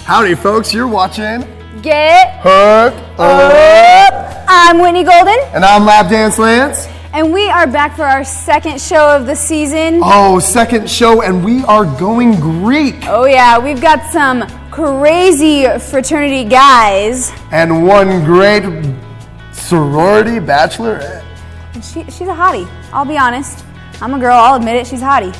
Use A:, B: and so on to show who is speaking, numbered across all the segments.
A: Howdy, folks. You're watching
B: Get
A: Hooked
B: Up. I'm Whitney Golden.
A: And I'm Lap Dance Lance.
B: And we are back for our second show of the season.
A: Oh, second show, and we are going Greek.
B: Oh yeah, we've got some crazy fraternity guys.
A: And one great sorority bachelorette.
B: She's a hottie, I'll be honest. I'm a girl, I'll admit it, she's a hottie.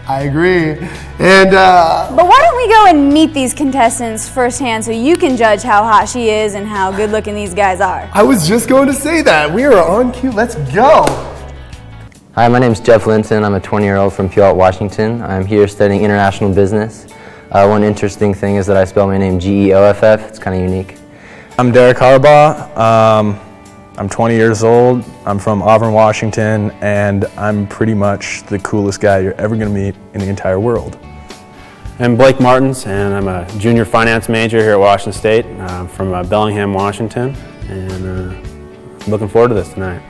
A: I agree. And
B: But why don't we go and meet these contestants firsthand so you can judge how hot she is and how good looking these guys are.
A: I was just going to say that. We are on cue. Let's go.
C: Hi, my name is Jeff Linton. I'm a 20-year-old from Puyallup, Washington. I'm here studying international business. One interesting thing is that I spell my name Geoff. It's kind of unique.
D: I'm Derek Harbaugh. I'm 20 years old. I'm from Auburn, Washington, and I'm pretty much the coolest guy you're ever going to meet in the entire world.
E: I'm Blake Martins, and I'm a junior finance major here at Washington State. I'm from Bellingham, Washington, and I'm looking forward to this tonight.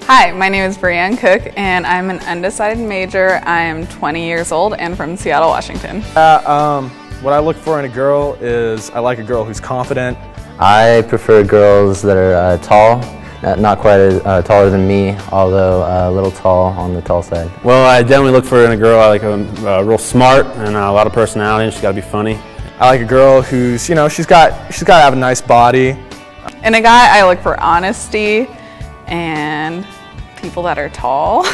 F: Hi, my name is Brianne Cook, and I'm an undecided major. I am 20 years old and from Seattle, Washington.
D: What I look for in a girl is I like a girl who's confident.
C: I prefer girls that are tall, not quite as taller than me, although a little tall on the tall side.
E: Well, I definitely look for in a girl I like real smart and a lot of personality, and she's got to be funny.
D: I like a girl who's, she's got to have a nice body.
F: In a guy, I look for honesty and people that are tall.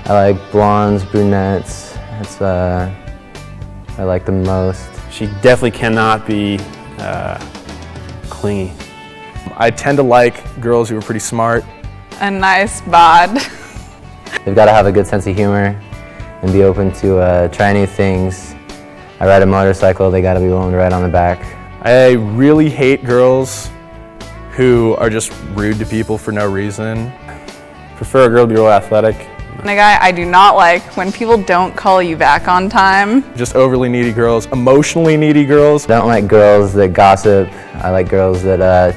C: I like blondes, brunettes. That's I like the most.
E: She definitely cannot be clingy.
D: I tend to like girls who are pretty smart.
F: A nice bod.
C: They've got to have a good sense of humor and be open to try new things. I ride a motorcycle, they got to be willing to ride on the back.
D: I really hate girls who are just rude to people for no reason.
E: Prefer a girl to be real athletic.
F: In a guy, I do not like when people don't call you back on time.
D: Just overly needy girls, emotionally needy girls.
C: I don't like girls that gossip. I like girls that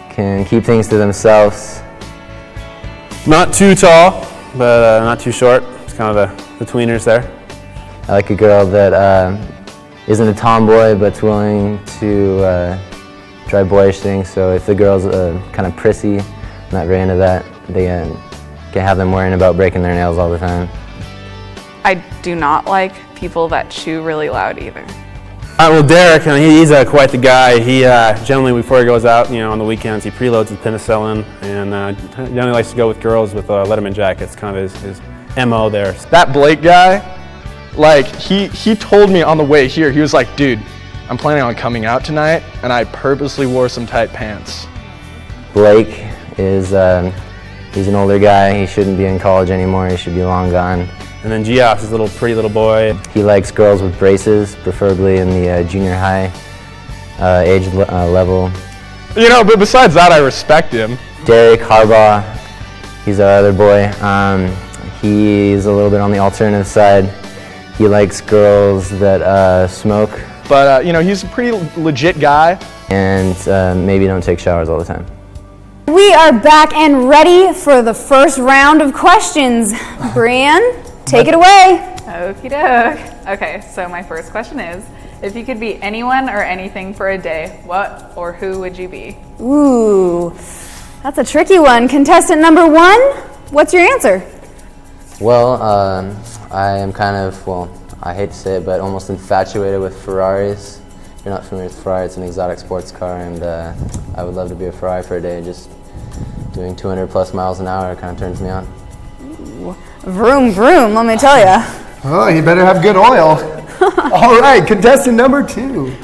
C: can keep things to themselves.
E: Not too tall, but not too short. It's kind of the tweeners there.
C: I like a girl that isn't a tomboy, but's willing to try boyish things. So if the girl's kind of prissy, not very into that, they can have them worrying about breaking their nails all the time.
F: I do not like people that chew really loud either.
E: Well, Derek, he's quite the guy. He generally, before he goes out, on the weekends, he preloads with penicillin, and generally likes to go with girls with Letterman jackets. Kind of his MO there.
D: That Blake guy, he told me on the way here, he was like, dude, I'm planning on coming out tonight, and I purposely wore some tight pants.
C: Blake is he's an older guy. He shouldn't be in college anymore. He should be long gone.
E: And then Geoff is a pretty little boy.
C: He likes girls with braces, preferably in the junior high age level.
D: But besides that, I respect him.
C: Derek Harbaugh, he's our other boy. He's a little bit on the alternative side. He likes girls that smoke.
D: But, he's a pretty legit guy.
C: And maybe don't take showers all the time.
B: We are back and ready for the first round of questions. Brianne, take it away.
F: Okie doke. Okay, so my first question is, if you could be anyone or anything for a day, what or who would you be?
B: Ooh, that's a tricky one. Contestant number one, what's your answer?
C: Well, I am kind of, I hate to say it, but almost infatuated with Ferraris. If you're not familiar with Ferrari, it's an exotic sports car, and I would love to be a Ferrari for a day. Just doing 200 plus miles an hour kind of turns me on.
B: Ooh, vroom, vroom, let me tell you.
A: Oh, you better have good oil. All right, contestant number two.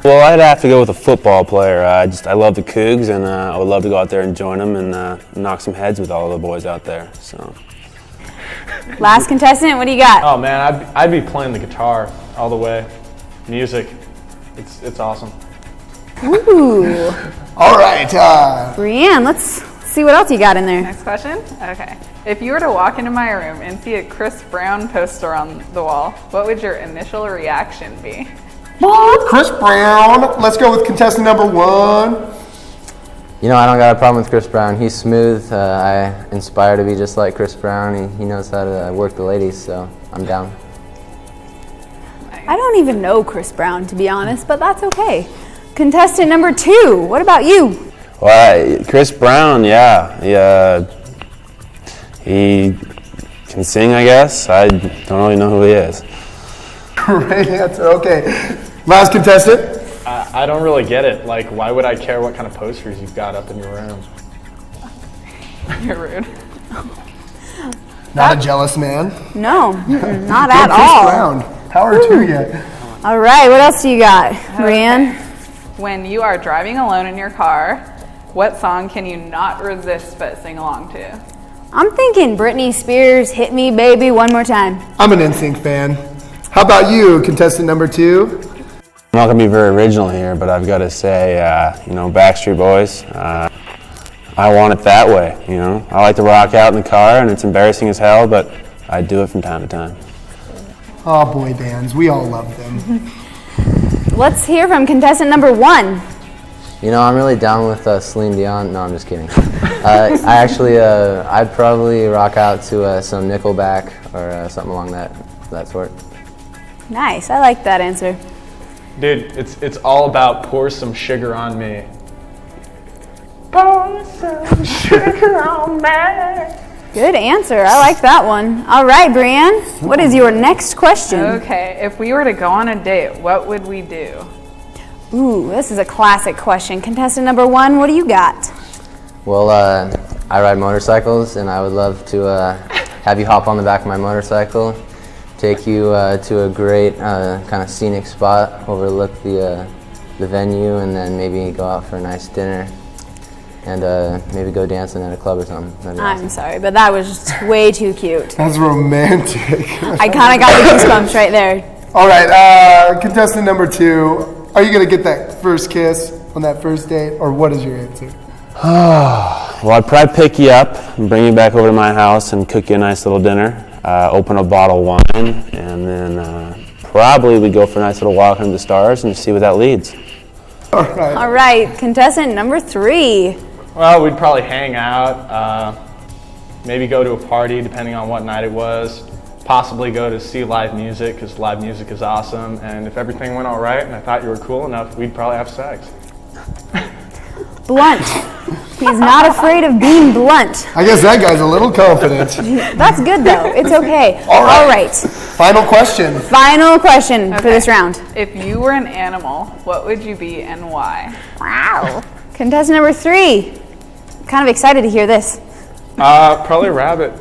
E: Well, I'd have to go with a football player. I love the Cougs, and I would love to go out there and join them and knock some heads with all the boys out there. So.
B: Last contestant, what do you got?
D: Oh man, I'd be playing the guitar all the way. Music, it's awesome.
B: Ooh.
A: All right.
B: Brianne, let's see what else you got in there.
F: Next question? Okay. If you were to walk into my room and see a Chris Brown poster on the wall, what would your initial reaction be?
A: Chris Brown. Let's go with contestant number one.
C: I don't got a problem with Chris Brown. He's smooth. I aspire to be just like Chris Brown. He knows how to work the ladies, so I'm down.
F: Nice.
B: I don't even know Chris Brown, to be honest, but that's okay. Contestant number 2, what about you?
E: Well, Chris Brown, yeah. He can sing, I guess. I don't really know who he is.
A: Great answer. Okay. Last contestant.
D: I don't really get it. Like, why would I care what kind of posters you've got up in your room?
F: You're rude.
A: Not a jealous man.
B: No, not
A: Go
B: at
A: Chris
B: all.
A: Brown. Power to you.
B: All right, what else do you got, Brianne?
F: When you are driving alone in your car, what song can you not resist but sing along to?
B: I'm thinking Britney Spears, Hit Me Baby One More Time.
A: I'm an NSYNC fan. How about you, contestant number 2?
E: I'm not going to be very original here, but I've got to say, Backstreet Boys. I want it that way, I like to rock out in the car, and it's embarrassing as hell, but I do it from time to time.
A: Oh, boy bands. We all love them.
B: Let's hear from contestant number 1.
C: I'm really down with Celine Dion. No, I'm just kidding. I'd probably rock out to some Nickelback or something along that sort.
B: Nice, I like that answer.
D: Dude, it's all about pour some sugar on me. Pour some sugar on me.
B: Good answer, I like that one. All right, Brianne, what is your next question?
F: Okay, if we were to go on a date, what would we do?
B: Ooh, this is a classic question. Contestant number 1, what do you got?
C: Well, I ride motorcycles, and I would love to have you hop on the back of my motorcycle, take you to a great kind of scenic spot, overlook the venue, and then maybe go out for a nice dinner, and maybe go dancing at a club or something. That'd be
B: I'm
C: awesome.
B: sorry, but that was just way too cute.
A: That's romantic.
B: I kind of got the goosebumps right there.
A: All right, contestant number 2. Are you going to get that first kiss on that first date, or what is your answer?
E: Well, I'd probably pick you up and bring you back over to my house and cook you a nice little dinner, open a bottle of wine, and then probably we'd go for a nice little walk under the stars and just see where that leads.
A: All right.
B: All right, contestant number 3.
D: Well, we'd probably hang out, maybe go to a party depending on what night it was, possibly go to see live music because live music is awesome, and if everything went all right and I thought you were cool enough, we'd probably have sex.
B: Blunt. He's not afraid of being blunt.
A: I guess that guy's a little confident.
B: That's good though, it's okay.
A: All right.
B: All right.
A: Final question.
B: Final question for this round.
F: If you were an animal, what would you be and why?
B: Wow. Contestant number 3. I'm kind of excited to hear this.
D: Probably a rabbit.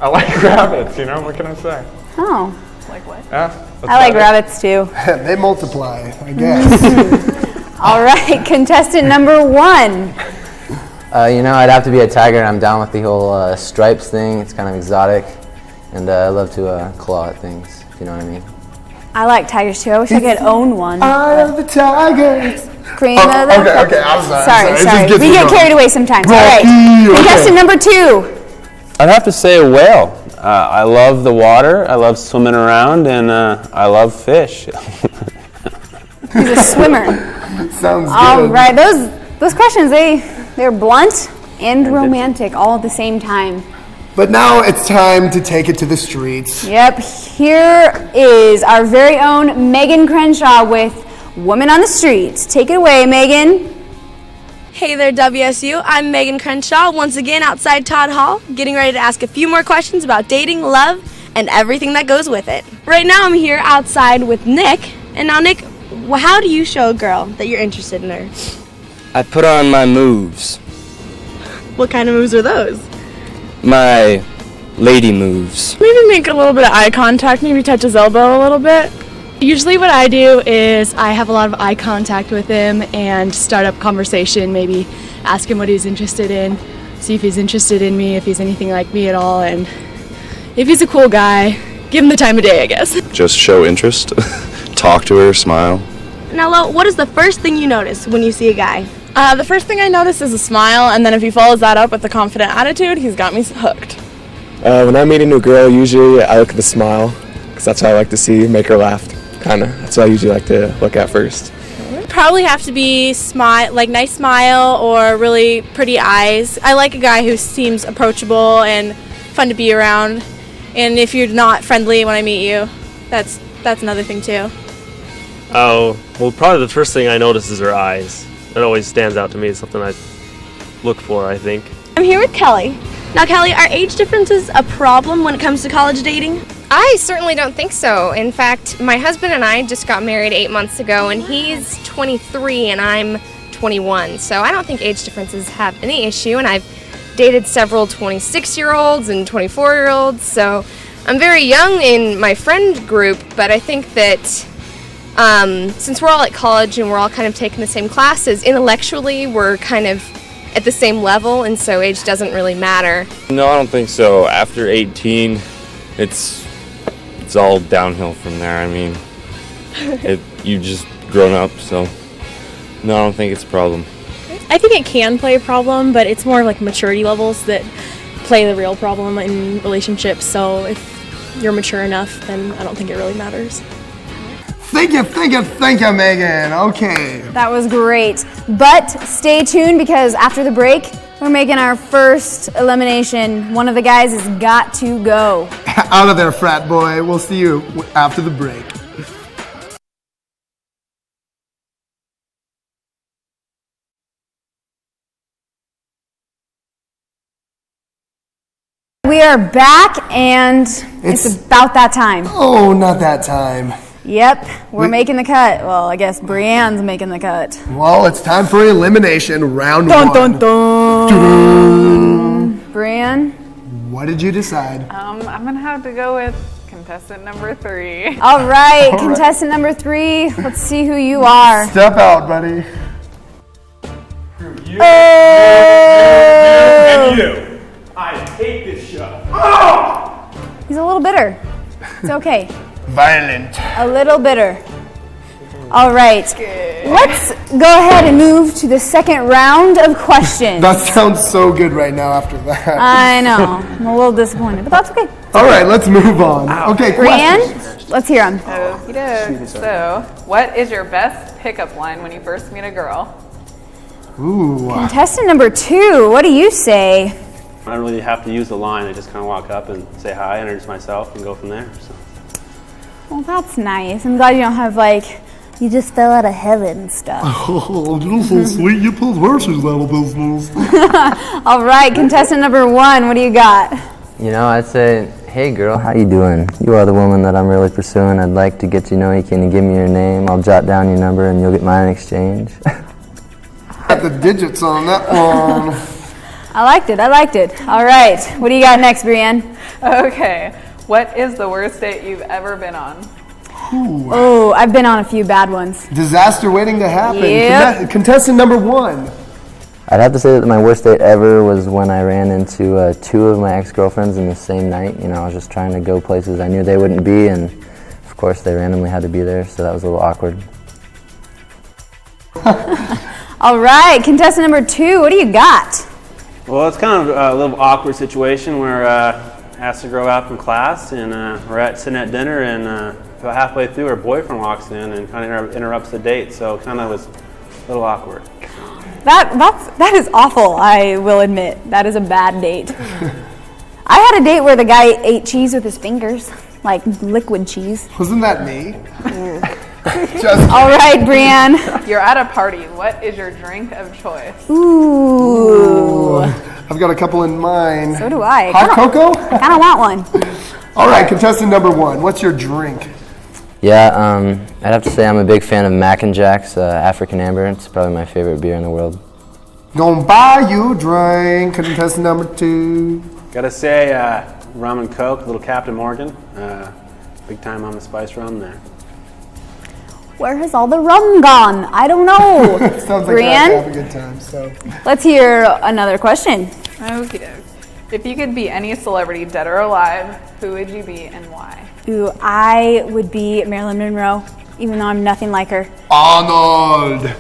D: I like rabbits, what can I say?
B: Oh,
F: Like what?
D: Yeah,
B: I like rabbits too.
A: They multiply, I guess.
B: All right, contestant number 1.
C: I'd have to be a tiger, and I'm down with the whole stripes thing. It's kind of exotic, and I love to claw at things, if you know what I mean.
B: I like tigers too. I wish I could own one.
A: Eye of the tigers.
B: Cream of the
A: Okay, I'm sorry. It just
B: Sorry.
A: gets
B: We
A: me
B: get
A: going.
B: carried away sometimes. All
A: Rocky,
B: right.
A: okay.
B: Contestant number 2.
E: I'd have to say a whale. I love the water, I love swimming around, and I love fish.
B: He's a swimmer.
A: Sounds good.
B: All right. Those questions, they're blunt and romantic all at the same time.
A: But now it's time to take it to the streets.
B: Yep. Here is our very own Megan Crenshaw with Woman on the Streets. Take it away, Megan.
G: Hey there, WSU. I'm Megan Crenshaw, once again outside Todd Hall, getting ready to ask a few more questions about dating, love, and everything that goes with it. Right now I'm here outside with Nick. And now, Nick, how do you show a girl that you're interested in her?
H: I put on my moves,
G: What kind of moves are those?
H: my lady moves.
I: Maybe make a little bit of eye contact, maybe touch his elbow a little bit. Usually what I do is I have a lot of eye contact with him and start up conversation, maybe ask him what he's interested in, see if he's interested in me, if he's anything like me at all, and if he's a cool guy, give him the time of day, I guess.
J: Just show interest, talk to her, smile.
G: Now, Lo, what is the first thing you notice when you see a guy?
I: The first thing I notice is a smile, and then if he follows that up with a confident attitude, he's got me hooked.
K: When I meet a new girl, usually I look at the smile, because that's what I like to see, make her laugh, kind of. That's what I usually like to look at first.
L: Probably have to be nice smile or really pretty eyes. I like a guy who seems approachable and fun to be around. And if you're not friendly when I meet you, that's that's another thing too.
M: Oh, well, probably the first thing I notice is her eyes. It always stands out to me. It's something I look for, I think.
G: I'm here with Kelly. Now, Kelly, are age differences a problem when it comes to college dating?
N: I certainly don't think so. In fact, my husband and I just got married 8 months ago, and he's 23 and I'm 21. So I don't think age differences have any issue, and I've dated several 26-year-olds and 24-year-olds, so I'm very young in my friend group, but I think that since we're all at college and we're all kind of taking the same classes, intellectually we're kind of at the same level, and so age doesn't really matter.
H: No, I don't think so. After 18, it's all downhill from there. I mean, you've just grown up, so no, I don't think it's a problem.
I: I think it can play a problem, but it's more like maturity levels that play the real problem in relationships. So if you're mature enough, then I don't think it really matters.
A: Thank you, Megan. Okay.
B: That was great. But stay tuned because after the break, we're making our first elimination. One of the guys has got to go.
A: Out of there, frat boy. We'll see you after the break.
B: We are back, and it's about that time.
A: Oh, not that time.
B: Yep, we're making the cut. Well, I guess Brianne's making the cut.
A: Well, it's time for elimination round one.
B: Dun, dun. Brianne?
A: What did you decide?
F: I'm gonna have to go with contestant number 3.
B: All right, contestant number 3. Let's see who you are.
A: Step out, buddy.
B: Oh!
O: And you. I hate this show. Oh!
B: He's a little bitter. It's okay.
A: Violent.
B: A little bitter. All right. Let's go ahead and move to the second round of questions.
A: That sounds so good right now after that.
B: I know. I'm a little disappointed, but that's okay.
A: All right, let's move on. Okay,
B: Brianne, let's hear them.
F: Okie doke. So, what is your best pickup line when you first meet a girl?
A: Ooh.
B: Contestant number 2, what do you say?
E: I don't really have to use the line. I just kind of walk up and say hi, introduce myself, and go from there. So.
B: Well, that's nice. I'm glad you don't have you just fell out of heaven stuff.
A: Oh, you're so sweet. You pulled horses out of business.
B: All right, contestant number 1, what do you got?
C: You know, I'd say, hey girl, how you doing? You are the woman that I'm really pursuing. I'd like to get to know you. Can you give me your name? I'll jot down your number and you'll get mine in exchange.
A: Got the digits on that one.
B: I liked it. All right, what do you got next, Brianne?
F: Okay. What is the worst date you've ever been on?
A: Ooh.
B: Oh, I've been on a few bad ones.
A: Disaster waiting to happen.
B: Yep.
A: Contestant number 1.
C: I'd have to say that my worst date ever was when I ran into 2 of my ex-girlfriends in the same night. You know, I was just trying to go places I knew they wouldn't be, and of course they randomly had to be there, so that was a little awkward.
B: All right, contestant number 2, what do you got?
E: Well, it's kind of a little awkward situation where asked to grow out from class, and we're sitting at dinner, and about halfway through, her boyfriend walks in and kind of interrupts the date. So it kind of was a little awkward.
B: That is awful. I will admit that is a bad date. I had a date where the guy ate cheese with his fingers, like liquid cheese.
A: Wasn't that me?
B: All right, Brianne.
F: You're at a party. What is your drink of choice?
B: Ooh.
A: I've got a couple in mind.
B: So do I.
A: Hot cocoa?
B: I kind of want one.
A: All right, contestant number 1. What's your drink?
C: Yeah, I'd have to say I'm a big fan of Mac and Jack's African Amber. It's probably my favorite beer in the world.
A: Gonna buy you a drink. Contestant number 2.
E: Gotta say, rum and Coke, little Captain Morgan. Big time on the spice rum there.
B: Where has all the rum gone? I don't know.
A: Sounds like
B: Brianne,
A: have a good time. So
B: let's hear another question.
F: Okie doke. If you could be any celebrity, dead or alive, who would you be and why?
B: Ooh, I would be Marilyn Monroe, even though I'm nothing like her.
A: Arnold.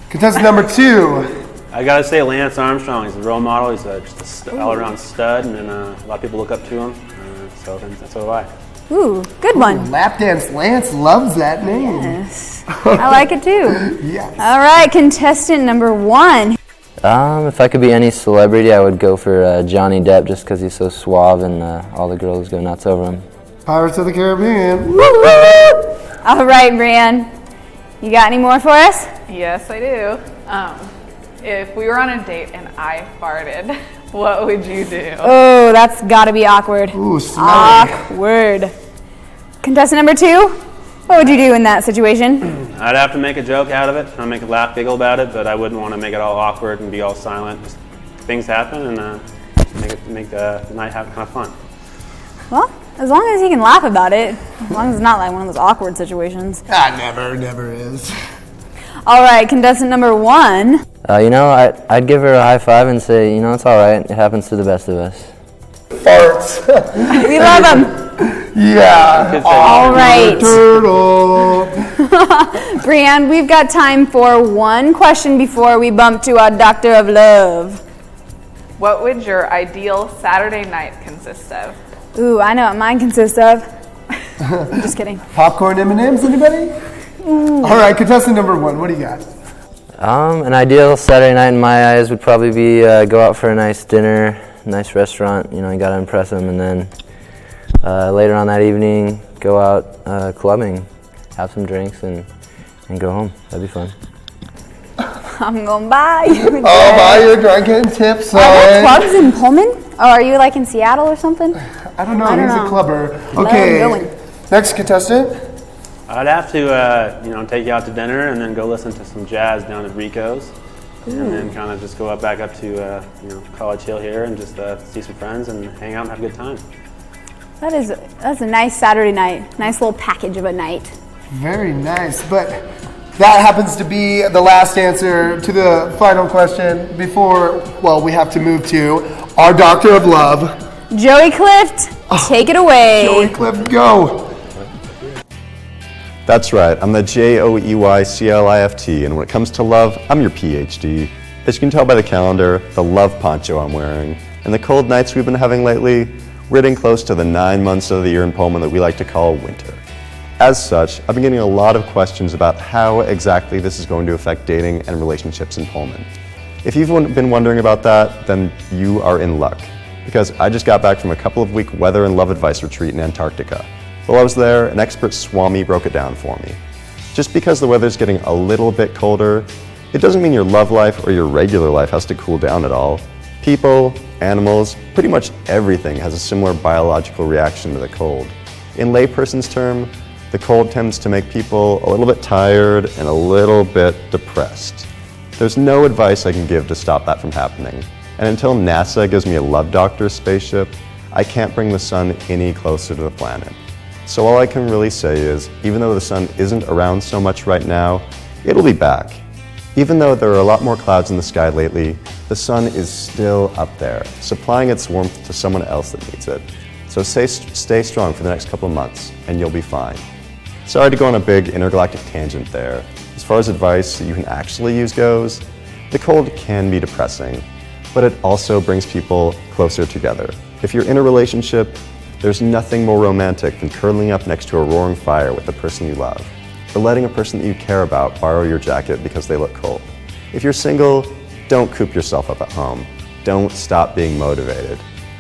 A: Contestant number 2.
E: I gotta say Lance Armstrong. He's a role model. He's just an all-around stud, and a lot of people look up to him. So do I.
B: Ooh, good one.
A: Lap Dance Lance loves that name.
B: Yes. I like it too.
A: Yes.
B: All right, contestant number 1.
C: If I could be any celebrity, I would go for Johnny Depp just because he's so suave and all the girls go nuts over him.
A: Pirates of the Caribbean.
B: Woo-hoo! All right, Brianne. You got any more for us?
F: Yes, I do. If we were on a date and I farted, what would you do?
B: Oh, that's gotta be awkward.
A: Ooh, smelly.
B: Awkward. Contestant number 2, what would you do in that situation?
E: I'd have to make a joke out of it. I'd make a laugh, giggle about it, but I wouldn't want to make it all awkward and be all silent. Just things happen, and make the night have kind of fun.
B: Well, as long as you can laugh about it, as long as it's not like one of those awkward situations.
A: Never is.
B: All right, contestant number 1.
C: I'd give her a high five and say, it's all right. It happens to the best of us.
A: Farts.
B: We love them.
A: Yeah.
B: All right.
A: Turtle.
B: Brianne, we've got time for one question before we bump to our Doctor of Love.
F: What would your ideal Saturday night consist of?
B: Ooh, I know what mine consists of. I'm just kidding.
A: Popcorn M&Ms, anybody? All right, contestant number 1, what do you got?
C: An ideal Saturday night in my eyes would probably be go out for a nice dinner, nice restaurant. You gotta impress them, and then later on that evening, go out clubbing, have some drinks, and go home. That'd be fun.
B: I'm gonna buy you.
A: Buy you a drink and tips.
B: Are there clubs in Pullman? Or are you like in Seattle or something?
A: I don't know. He's a clubber. Okay. Next contestant.
E: I'd have to, take you out to dinner and then go listen to some jazz down at Rico's, and then kind of just go back up to, College Hill here and just see some friends and hang out and have a good time.
B: That's a nice Saturday night. Nice little package of a night.
A: Very nice, but that happens to be the last answer to the final question before, we have to move to our Doctor of Love.
B: Joey Clift, take it away.
A: Joey Clift, go.
J: That's right, I'm the JOEYCLIFT, and when it comes to love, I'm your PhD. As you can tell by the calendar, the love poncho I'm wearing, and the cold nights we've been having lately, we're getting close to the 9 months of the year in Pullman that we like to call winter. As such, I've been getting a lot of questions about how exactly this is going to affect dating and relationships in Pullman. If you've been wondering about that, then you are in luck, because I just got back from a couple of week weather and love advice retreat in Antarctica. While I was there, an expert Swami broke it down for me. Just because the weather's getting a little bit colder, it doesn't mean your love life or your regular life has to cool down at all. People, animals, pretty much everything has a similar biological reaction to the cold. In layperson's term, the cold tends to make people a little bit tired and a little bit depressed. There's no advice I can give to stop that from happening. And until NASA gives me a love doctor spaceship, I can't bring the sun any closer to the planet. So all I can really say is, even though the sun isn't around so much right now, it'll be back. Even though there are a lot more clouds in the sky lately, the sun is still up there, supplying its warmth to someone else that needs it. So stay strong for the next couple of months, and you'll be fine. Sorry to go on a big intergalactic tangent there. As far as advice that you can actually use goes, the cold can be depressing, but it also brings people closer together. If you're in a relationship, there's nothing more romantic than curling up next to a roaring fire with the person you love, or letting a person that you care about borrow your jacket because they look cold. If you're single, don't coop yourself up at home. Don't stop being motivated.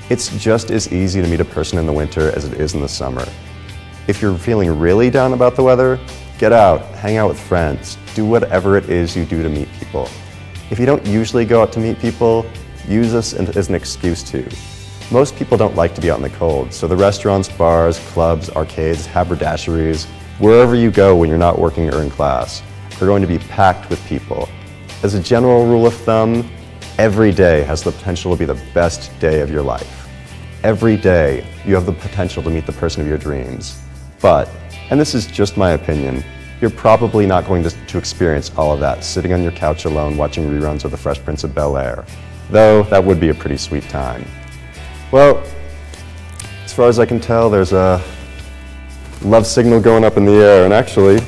J: It's just as easy to meet a person in the winter as it is in the summer. If you're feeling really down about the weather, get out, hang out with friends, do whatever it is you do to meet people. If you don't usually go out to meet people, use this as an excuse too. Most people don't like to be out in the cold, so the restaurants, bars, clubs, arcades, haberdasheries, wherever you go when you're not working or in class, are going to be packed with people. As a general rule of thumb, every day has the potential to be the best day of your life. Every day, you have the potential to meet the person of your dreams. But, and this is just my opinion, you're probably not going to experience all of that sitting on your couch alone watching reruns of The Fresh Prince of Bel-Air, though that would be a pretty sweet time. Well, as far as I can tell, there's a love signal going up in the air, and actually,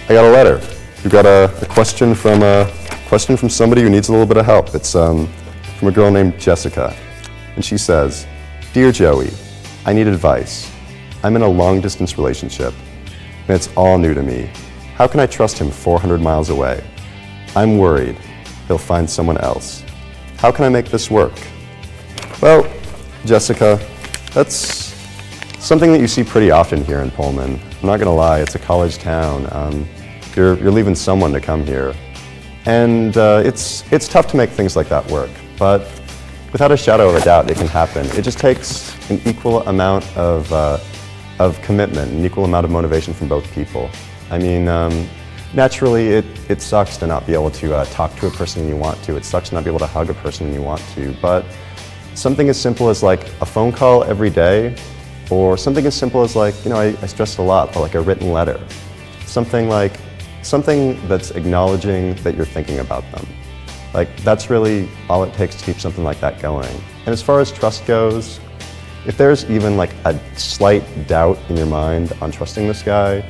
J: I got a letter. We got a question from somebody who needs a little bit of help. It's from a girl named Jessica, and she says, "Dear Joey, I need advice. I'm in a long-distance relationship, and it's all new to me. How can I trust him 400 miles away? I'm worried he'll find someone else. How can I make this work?" Well, Jessica, that's something that you see pretty often here in Pullman. I'm not gonna lie, it's a college town. You're leaving someone to come here. And it's tough to make things like that work, but without a shadow of a doubt, it can happen. It just takes an equal amount of commitment, an equal amount of motivation from both people. I mean, naturally, it sucks to not be able to talk to a person when you want to. It sucks to not be able to hug a person when you want to. But something as simple as like a phone call every day, or something as simple as like, you know, I stress a lot, but like a written letter. Something that's acknowledging that you're thinking about them. Like, that's really all it takes to keep something like that going. And as far as trust goes, if there's even like a slight doubt in your mind on trusting this guy,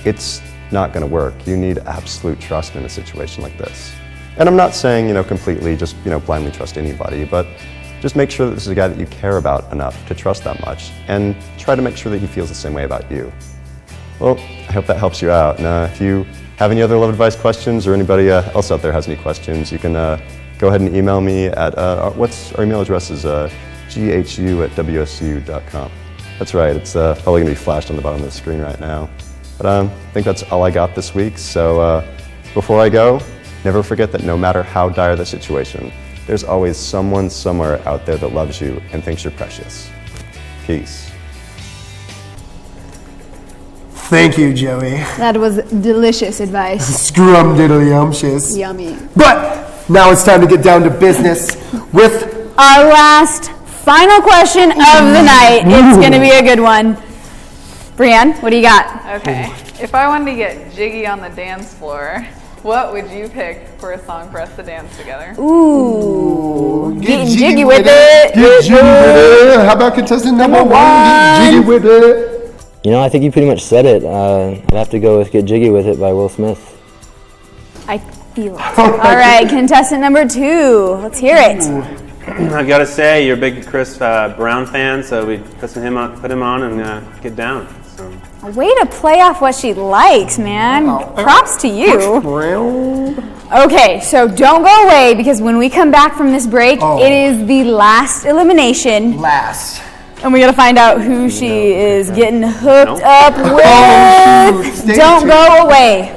J: it's not gonna work. You need absolute trust in a situation like this. And I'm not saying, you know, completely just, you know, blindly trust anybody, but just make sure that this is a guy that you care about enough to trust that much, and try to make sure that he feels the same way about you. Well, I hope that helps you out. And if you have any other love advice questions, or anybody else out there has any questions, you can go ahead and email me at, our email address is ghu@wsu.com. That's right, it's probably gonna be flashed on the bottom of the screen right now. But I think that's all I got this week, so before I go, never forget that no matter how dire the situation, there's always someone somewhere out there that loves you and thinks you're precious. Peace.
A: Thank you, Joey.
B: That was delicious advice.
A: Scrum-diddly-umptious.
B: Yummy.
A: But now it's time to get down to business with
B: our last final question of the night. It's going to be a good one. Brianne, what do you got?
F: Okay. If I wanted to get jiggy on the dance floor, what would you pick for a song for us to dance together?
B: Ooh, getting jiggy with it.
A: Get jiggy with it. How about contestant number one? Get jiggy with it.
C: You know, I think you pretty much said it. I'd have to go with Get Jiggy With It by Will Smith.
B: I feel it. All right, contestant number 2. Let's hear it.
E: I gotta say, you're a big Chris Brown fan, so we put him on and get down. So.
B: A way to play off what she likes, man. Props to you. Okay, so don't go away, because when we come back from this break, it is the last elimination. And we gotta find out who she is getting hooked up with. Don't go away.